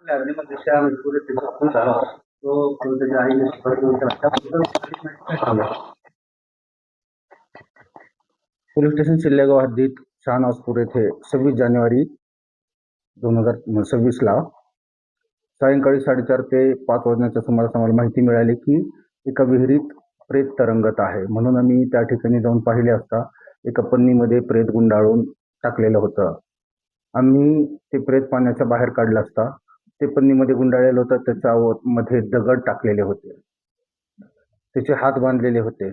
अर्धीमध्ये त्या मजकुरी आपण झाला तो त्याच्या आईने पोलीस स्टेशन शिल्लेगाव हद्दीत शहानवाजपूर येथे 26 जानेवारी 2026ला सायंकाळी 4:30 ते 5 वाजण्याच्या सुमारास आम्हाला माहिती मिळाली की एका विहिरीत प्रेत तरंगत आहे. म्हणून आम्ही त्या ठिकाणी जाऊन पाहिले असता एका पन्नीमध्ये प्रेत गुंडाळून टाकलेलं होतं. आम्ही ते प्रेत पाण्याच्या बाहेर काढलं असता ते पन्नीमध्ये गुंडाळलेलं होतं. त्याच्या मध्ये दगड टाकलेले होते, त्याचे हात बांधलेले होते,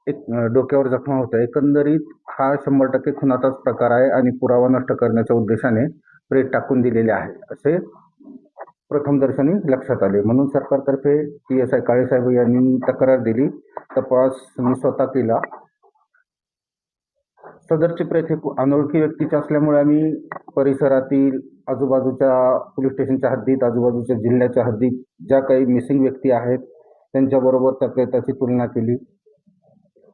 एक डोक्यावर जखमा होत्या. एकंदरीत हा 100% खुनाचाच प्रकार आहे आणि पुरावा नष्ट करण्याच्या उद्देशाने प्रेत टाकून दिलेले आहे असे प्रथमदर्शनी लक्षात आले. म्हणून सरकारतर्फे PSI काळेसाहेब यांनी तक्रार दिली. तपास मी स्वतः केला. सदरचे प्रेत हे अनोळखी व्यक्तीचे असल्यामुळे आम्ही परिसरातील आजूबाजूच्या पोलीस स्टेशनच्या हद्दीत, आजूबाजूच्या जिल्ह्याच्या हद्दीत ज्या काही मिसिंग व्यक्ती आहेत त्यांच्याबरोबर त्या प्रेताची तुलना केली.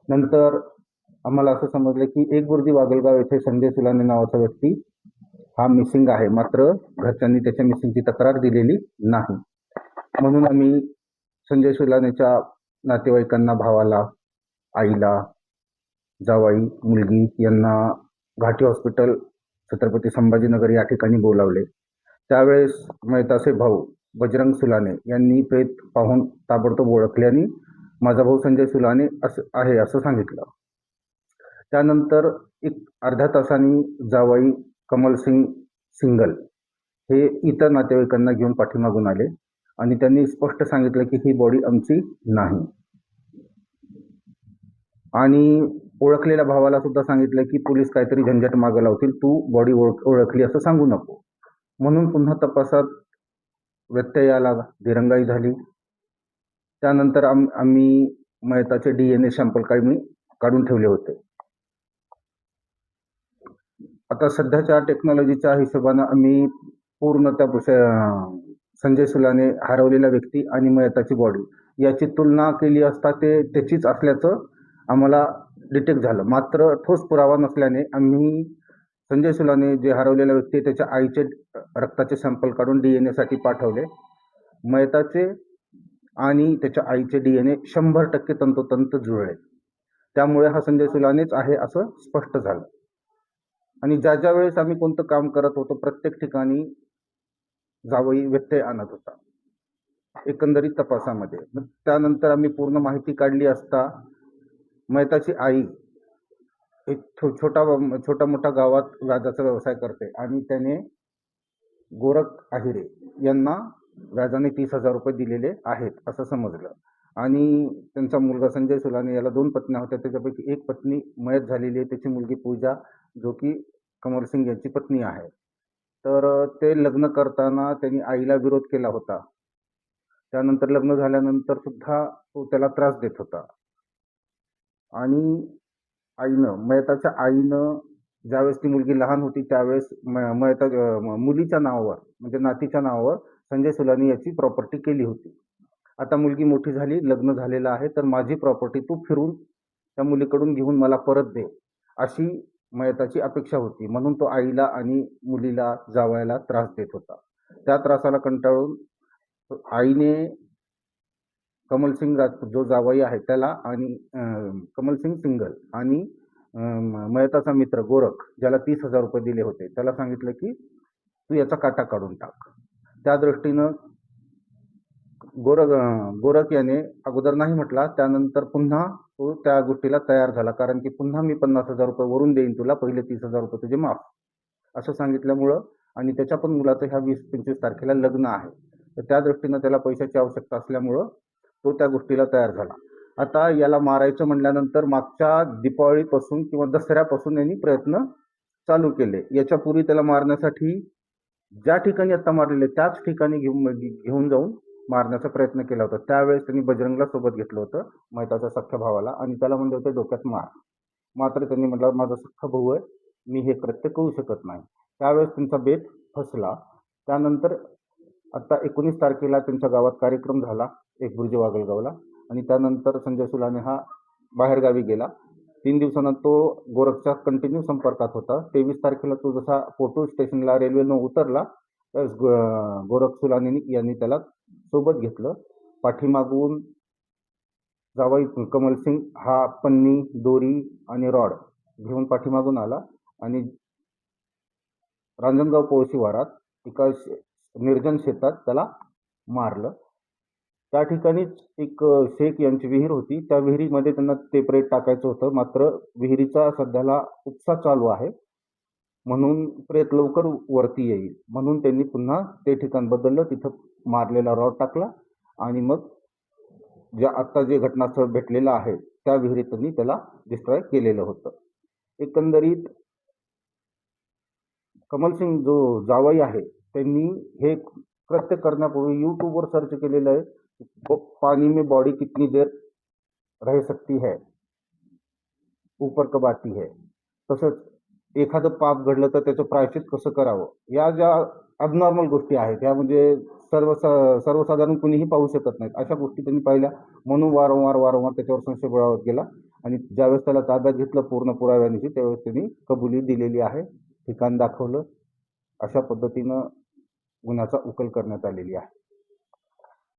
नंतर आम्हाला असं समजलं की एक बुर्जी वागलगाव येथे संजय सुलाने नावाचा व्यक्ती हा मिसिंग आहे, मात्र घरच्यांनी त्याच्या मिसिंगची तक्रार दिलेली नाही. म्हणून आम्ही संजय सुलानेच्या नातेवाईकांना, भावाला, आईला, जावाई, मुलगी यांना घाटी हॉस्पिटल छत्रपती संभाजीनगर या ठिकाणी बोलावले. त्यावेळेस मैताचे भाऊ बजरंग सुलाने यांनी प्रेत पाहून ताबडतोब ओळखले आणि माझा भाऊ संजय सुलाने आहे असं सांगितलं. त्यानंतर एक अर्ध्या तासांनी जावाई कमलसिंग सिंगल हे इतर नातेवाईकांना घेऊन पाठीमागून आले आणि त्यांनी स्पष्ट सांगितलं की ही बॉडी आमची नाही. आणि ओळखलेल्या भावाला सुद्धा सांगितलं की पोलीस काहीतरी झंझट मागं लावतील, तू बॉडी ओळखली असं सांगू नको. म्हणून पुन्हा तपासात व्यत्यय आला, दिरंगाई झाली. त्यानंतर आम्ही मयताचे DNA सॅम्पल काढून ठेवले होते. आता सध्याच्या टेक्नॉलॉजीच्या हिशोबानं आम्ही पूर्ण त्या संजय सुलाने हरवलेला व्यक्ती आणि मयताची बॉडी याची तुलना केली असता ते त्याचीच असल्याचं आम्हाला डिटेक्ट झालं. मात्र ठोस पुरावा नसल्याने आम्ही संजय सुलाने जे हरवलेला व्यक्ती त्याच्या आईचे रक्ताचे सॅम्पल काढून DNA साठी पाठवले. मयताचे आणि त्याच्या आईचे DNA 100% तंतोतंत जुळले. त्यामुळे हा संजय सुलानेच आहे असं स्पष्ट झालं. आणि ज्या वेळेस आम्ही कोणतं काम करत होतो प्रत्येक ठिकाणी जावई व्यत्यय आणत होता एकंदरीत तपासामध्ये. त्यानंतर आम्ही पूर्ण माहिती काढली असता मयताची आई एक छोटा मोठा गावात व्याजाचा व्यवसाय करते आणि त्याने गोरख आहिरे यांना व्याजाने 30,000 रुपये दिलेले आहेत असं समजलं. आणि त्यांचा मुलगा संजय सुलाने याला 2 पत्न्या होत्या, त्याच्यापैकी एक पत्नी मयत झालेली आहे, त्याची मुलगी पूजा जो की कमलसिंग यांची पत्नी आहे. तर ते लग्न करताना त्यांनी आईला विरोध केला होता. त्यानंतर लग्न झाल्यानंतर सुद्धा तो त्याला त्रास देत होता. आणि मयताच्या आईनं ज्यावेळेस ती मुलगी लहान होती त्यावेळेस मुलीच्या नावावर म्हणजे नातीच्या नावावर संजय सुलाने याची प्रॉपर्टी केली होती. आता मुलगी मोठी झाली, लग्न झालेलं आहे, तर माझी प्रॉपर्टी तू फिरून त्या मुलीकडून घेऊन मला परत दे अशी मयताची अपेक्षा होती. म्हणून तो आईला आणि मुलीला, जावयाला त्रास देत होता. त्या त्रासाला कंटाळून आईने कमलसिंग राजपूत जो जावई आहे त्याला आणि कमलसिंग सिंगल आणि मयताचा मित्र गोरख ज्याला 30,000 रुपये दिले होते त्याला सांगितलं की तू याचा काटा काढून टाक. त्या दृष्टीनं गोरख याने अगोदर नाही म्हटला, त्यानंतर पुन्हा तो त्या गोष्टीला तयार झाला. कारण की पुन्हा मी 50,000 रुपये वरून देईन तुला, पहिले 30,000 रुपये तुझे माफ असं सांगितल्यामुळं आणि त्याच्या पण मुलाचं ह्या 20-25 तारखेला लग्न आहे, तर त्या दृष्टीनं त्याला पैशाची आवश्यकता असल्यामुळं तो त्या गोष्टीला तयार झाला. आता याला मारायचं म्हणल्यानंतर मागच्या दीपावलीपासून किंवा दसऱ्यापासून यांनी प्रयत्न चालू केले. याच्यापूर्वी त्याला मारण्यासाठी ज्या ठिकाणी आता मारलेले त्याच ठिकाणी घेऊन जाऊन मारण्याचा प्रयत्न केला होता. त्यावेळेस त्यांनी बजरंगला सोबत घेतलं होतं, मयताच्या सख्ख्या भावाला, आणि त्याला म्हणले होते डोक्यात मार. मात्र त्यांनी म्हटलं माझा सख्खा भाऊ आहे, मी हे कृत्य करू शकत नाही. त्यावेळेस त्यांचा बेत फसला. त्यानंतर आता 19 तारखेला त्यांच्या गावात कार्यक्रम झाला एक बुर्जी वागलगावला आणि त्यानंतर संजय सुलाने हा बाहेरगावी गेला. 3 दिवसांना तो गोरखच्या कंटिन्यू संपर्कात होता. 23 तारखेला तो जसा फोटो स्टेशनला रेल्वेनं उतरला त्यावेळेस गोरख सुलानी यांनी त्याला सोबत घेतलं. पाठीमागून जावई कमलसिंग हा पन्नी, दोरी आणि रॉड घेऊन पाठीमागून आला आणि रांजणगाव पोळ शिवारात एका निर्जन शेतात त्याला मारलं. त्या ठिकाणीच एक शेख यांची विहीर होती. त्या विहिरीमध्ये त्यांना ते प्रेत टाकायचं होतं. मात्र विहिरीचा सध्याला उपसा चालू आहे, म्हणून प्रेत लवकर वरती येईल म्हणून त्यांनी पुन्हा ते ठिकाण बदललं. तिथं मारलेला रॉड टाकला आणि मग आता जे घटनास्थळ भेटलेलं आहे त्या विहिरीत त्यांनी त्याला डिस्ट्रॉय केलेलं होतं. एकंदरीत कमलसिंग जो जावई आहे त्यांनी हे कृत्य करण्यापूर्वी यूट्यूबवर सर्च केलेलं आहे, पानी में बॉडी कितनी देर रह सकती है, ऊपर कब आती है. तसंच एखादं पाप घडलं तर त्याचं प्रायश्चित कसं करावं, या ज्या अबनॉर्मल गोष्टी आहेत ह्या म्हणजे सर्वसाधारण कुणीही पाहू शकत नाहीत. अशा गोष्टी त्यांनी पाहिल्या म्हणून वारंवार त्याच्यावर संशय बळावत गेला आणि ज्यावेळेस त्याला ताब्यात घेतलं पूर्ण पुराव्यानिशी त्यावेळेस त्यांनी कबुली दिलेली आहे, ठिकाण दाखवलं. अशा पद्धतीनं गुन्ह्याचा उकल करण्यात आलेली आहे.